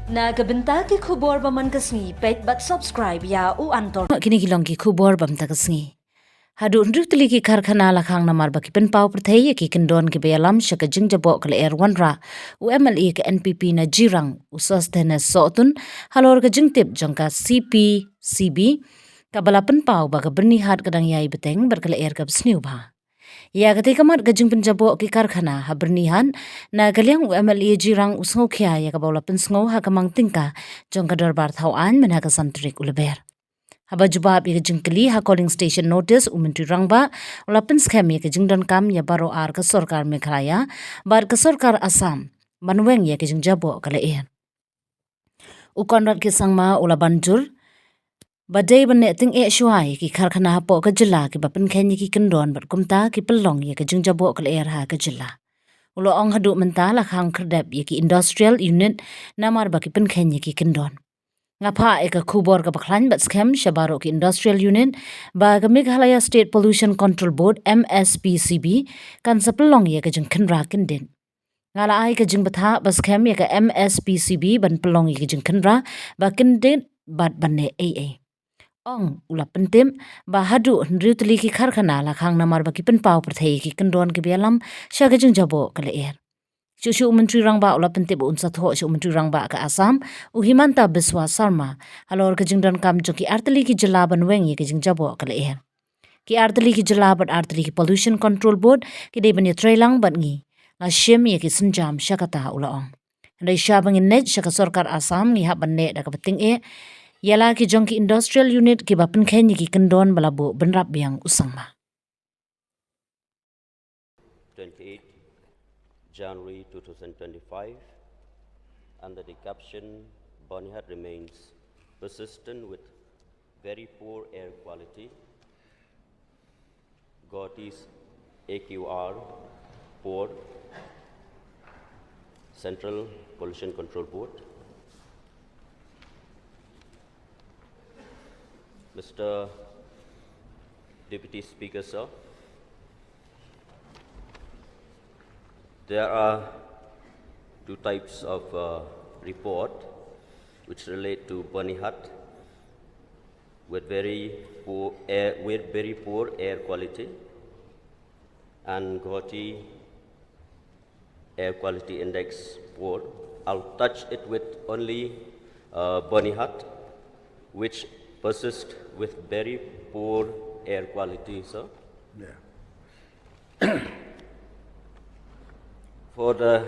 Nagabenta ki khubor baman kasngi pet but subscribe ya u antor kini kilong ki khubor bam takasngi hadu ndrutli ki kharkhana la khang namar ba ki pen paw prathai ki kindon ki belam shaka jing jabo kle er wanra u MLA ka NPP na Jirang u sostene sotun halor ka jingtip jongka CPCB ka bala pen paw ba ka Byrnihat kadang yai beteng berkale er ka sniu ba ya ketika mat gajing penjabo ki kharkhana ha Byrnihat na galiang u MLA Jirang usngo khya ya ka bawla pen sngo ha kamang tingka jongka darbar thawan men ha ka santrik uleber haba jubab ya jingkeli ha calling station notice umentri rangba ulapen scam ya jingdon kam ya baro ar ka sarkar Meghalaya bar ka sarkar Assam manweng ya jingjabo kala e ukonrat ki sangma ula banjur badai bane ting e shuai ki kharkhana po ka jilla ki bapen khenyi ki kendon bar kumta ki pelong ya jingjabo kala er ha ka jilla ulo ong hadu menta la khang khrdap ya ki industrial unit namar ba ki pen khenyi ki kendon ngapha eka khubor ka bakhlan bat scam shabaro ki industrial unit ba ga Meghalaya State Pollution Control Board MSPCB kan sapelong ye ka jing khnra kin din ngala ai ka jing batha ba scam ye ka MSPCB ban pelong ye ka jing khnra ba kin din bat banne AA ong ula pentim ba hadu ndriutli ki kharkhana la khang namar ba ki pen paw prathai ki kendon ki belam sha ka jing jabo kala er Shushu Menteri Rangba ula pentip unsa tho shu Menteri Rangba ka Assam u Himanta Biswa Sarma halor ka jingdan kam joki artli ki jalaban weng ye ka jingjabo kala er ki artli ki jalaban artli ki pollution control board ki de ban trailang ban ngi la shim ye ki sinjam shakata ula ong ndai shabang in net shaka sarkar Assam ni haban ne da ka peting e yala ki jongki industrial unit ki bapen khen ki kendon balabu benrap biang usangma 28 January 2025 under the caption Byrnihat remains persistent with very poor air quality. Gautis AQR for Central Pollution Control Board. Mr. Deputy Speaker, sir, there are two types of report which relate to Byrnihat with very poor air quality and Gauti air quality index 4. I'll touch it with only Byrnihat, which persist with very poor air quality, sir. Yeah. For the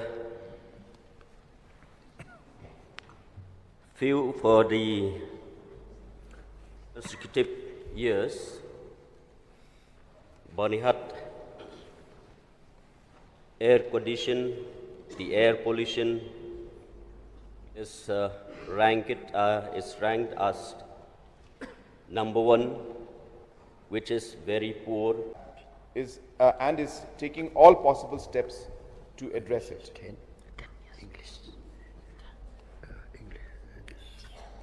consecutive years, Byrnihat air condition, the air pollution is ranked as number 1, which is very poor. And is taking all possible steps to address it.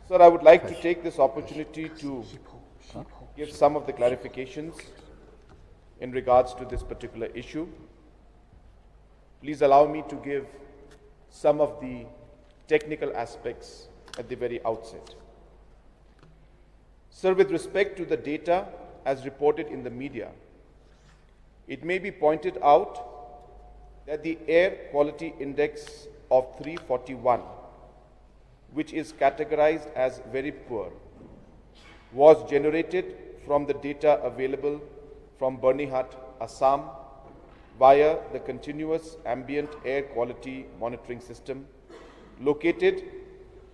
Sir, I would like to take this opportunity to give some of the clarifications in regards to this particular issue. Please allow me to give some of the technical aspects at the very outset. Sir, with respect to the data as reported in the media, it may be pointed out that the air quality index of 341, which is categorized as very poor, was generated from the data available from Byrnihat, Assam, via the continuous ambient air quality monitoring system located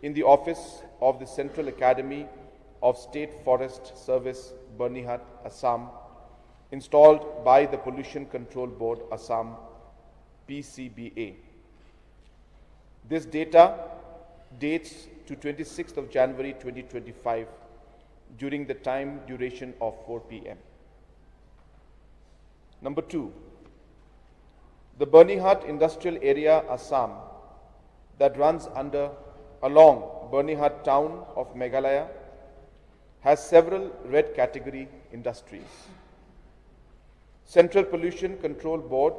in the office of the Central Academy of State Forest Service, Byrnihat, Assam, installed by the Pollution Control Board, Assam, PCBA. This data dates to 26th of January 2025 during the time duration of 4 p.m. Number 2, the Byrnihat industrial area, Assam, that runs along Byrnihat town of Meghalaya has several red category industries. Central Pollution Control Board,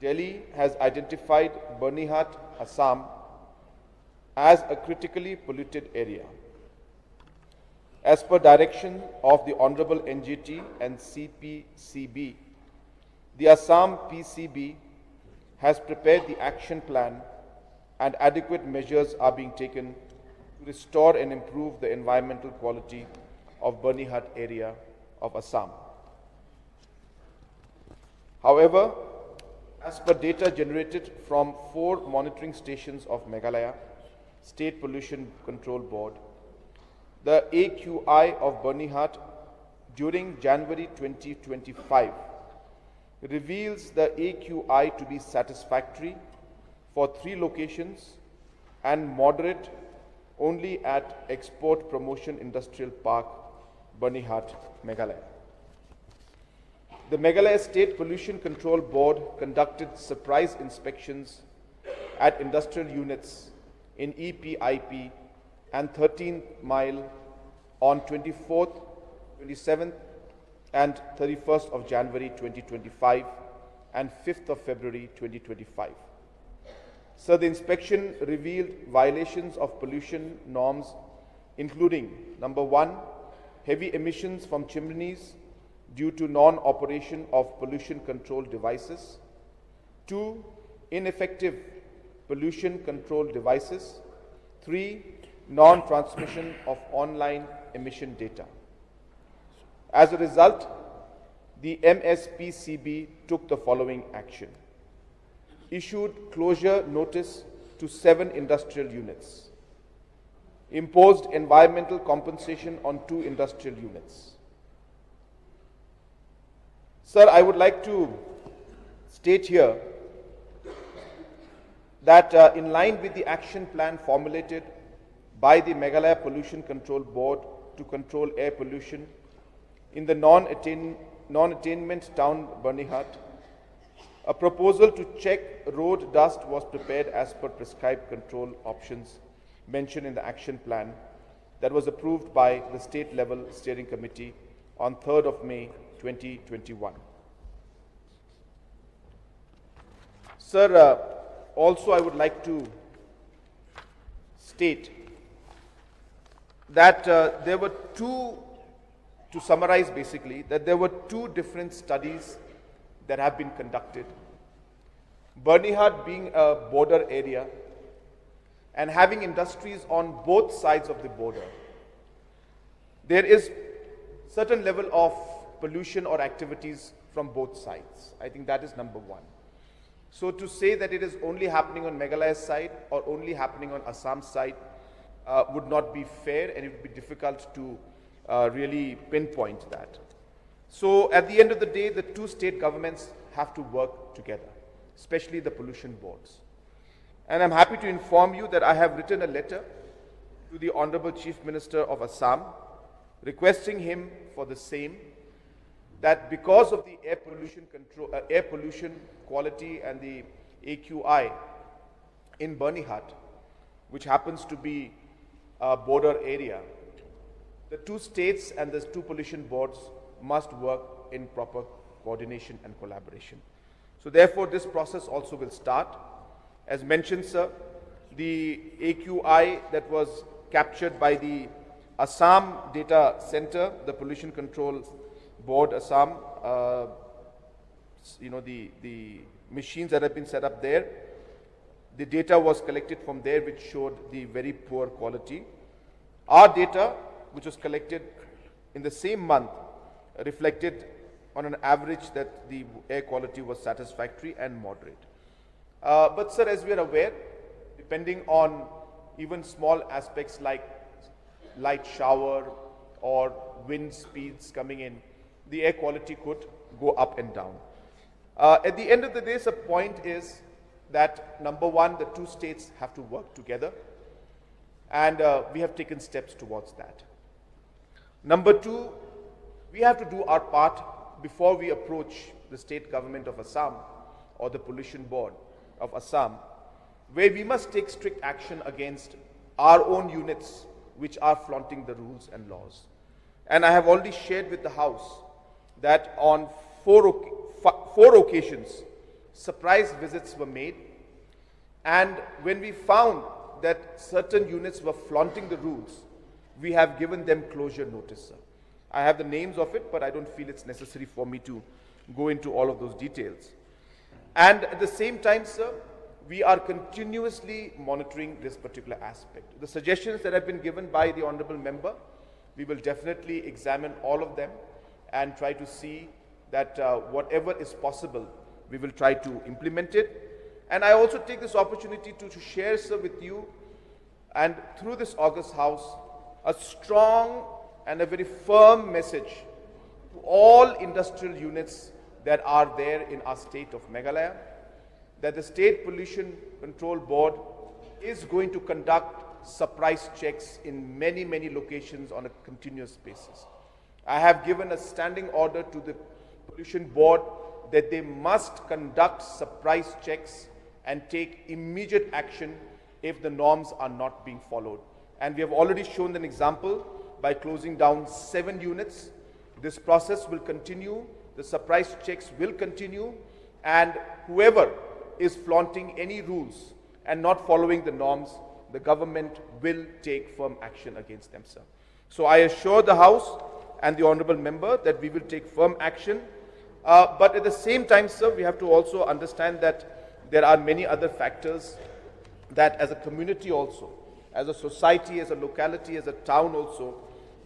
Delhi, has identified Byrnihat, Assam as a critically polluted area. As per direction of the Honorable NGT and CPCB, the Assam PCB has prepared the action plan and adequate measures are being taken to restore and improve the environmental quality of Byrnihat area of Assam. However, as per data generated from 4 monitoring stations of Meghalaya State Pollution Control Board, the AQI of Byrnihat during January 2025 reveals the AQI to be satisfactory for 3 locations and moderate only at Export Promotion Industrial Park, Byrnihat, Meghalaya. The Meghalaya State Pollution Control Board conducted surprise inspections at industrial units in EPIP and 13th mile on 24th, 27th and 31st of January 2025 and 5th of February 2025. So the inspection revealed violations of pollution norms including number 1, heavy emissions from chimneys due to non-operation of pollution control devices, 2, ineffective pollution control devices, 3, non-transmission of online emission data. As a result, the MSPCB took the following action. Issued closure notice to 7 industrial units. Imposed environmental compensation on 2 industrial units. Sir, I would like to state here that in line with the action plan formulated by the Meghalaya Pollution Control Board to control air pollution in the non-attainment town Byrnihat, a proposal to check road dust was prepared as per prescribed control options mentioned in the action plan that was approved by the state level steering committee on 3rd of May 2021. Sir, also I would like to state that there were 2, to summarize basically, that there were 2 different studies that have been conducted. Byrnihat being a border area and having industries on both sides of the border, there is certain level of pollution or activities from both sides. I think that is number 1. So to say that it is only happening on Meghalaya's side or only happening on Assam's side would not be fair, and it would be difficult to really pinpoint that. So at the end of the day, the 2 state governments have to work together, especially the pollution boards. And I'm happy to inform you that I have written a letter to the Honorable Chief Minister of Assam, requesting him for the same, that because of the air pollution control, air pollution quality and the AQI in Byrnihat, which happens to be a border area, the 2 states and the 2 pollution boards must work in proper coordination and collaboration. So therefore, this process also will start. As mentioned, sir, the AQI that was captured by the Assam Data Center, the Pollution Control Board, Assam, the machines that have been set up there, the data was collected from there which showed the very poor quality. Our data, which was collected in the same month, reflected on an average that the air quality was satisfactory and moderate. But sir, as we are aware, depending on even small aspects like light shower or wind speeds coming in, the air quality could go up and down. At the end of the day, the point is that number 1, the 2 states have to work together, and we have taken steps towards that. Number 2, we have to do our part before we approach the state government of Assam or the pollution board of Assam, where we must take strict action against our own units which are flaunting the rules and laws. And I have already shared with the House that on 4 occasions, surprise visits were made, and when we found that certain units were flaunting the rules, we have given them closure notice, sir. I have the names of it, but I don't feel it's necessary for me to go into all of those details. And at the same time, sir, we are continuously monitoring this particular aspect. The suggestions that have been given by the Honorable Member, we will definitely examine all of them and try to see that whatever is possible, we will try to implement it. And I also take this opportunity to share, sir, with you and through this August House, a strong and a very firm message to all industrial units that are there in our state of Meghalaya, that the State Pollution Control Board is going to conduct surprise checks in many, many locations on a continuous basis. I have given a standing order to the Pollution Board that they must conduct surprise checks and take immediate action if the norms are not being followed. And we have already shown an example by closing down 7 units. This process will continue, the surprise checks will continue, and whoever is flaunting any rules and not following the norms, the government will take firm action against them, sir. So I assure the House and the Honorable Member that we will take firm action. But at the same time, sir, we have to also understand that there are many other factors that as a community also, as a society, as a locality, as a town also,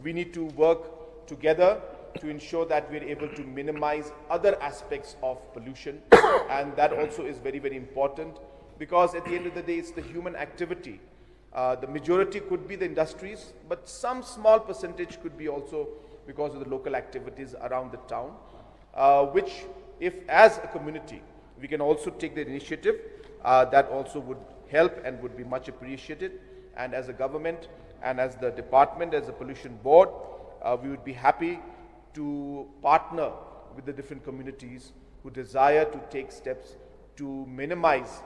we need to work together to ensure that we're able to minimize other aspects of pollution. And that also is very, very important, because at the end of the day, it's the human activity. The majority could be the industries, but some small percentage could be also because of the local activities around the town, which if as a community, we can also take the initiative, that also would help and would be much appreciated. And as a government and as the department, as a pollution board, we would be happy to partner with the different communities who desire to take steps to minimize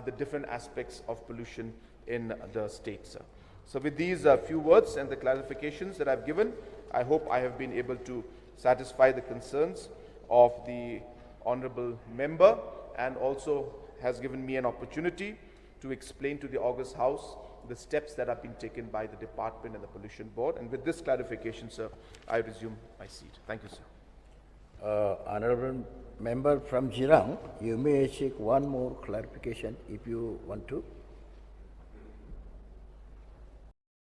the different aspects of pollution in the state, sir. So with these few words and the clarifications that I've given, I hope I have been able to satisfy the concerns of the Honorable Member, and also has given me an opportunity to explain to the August House the steps that have been taken by the department and the pollution board. And with this clarification, sir, I resume my seat. Thank you, sir. Honorable Member from Jirang, you may seek one more clarification if you want to.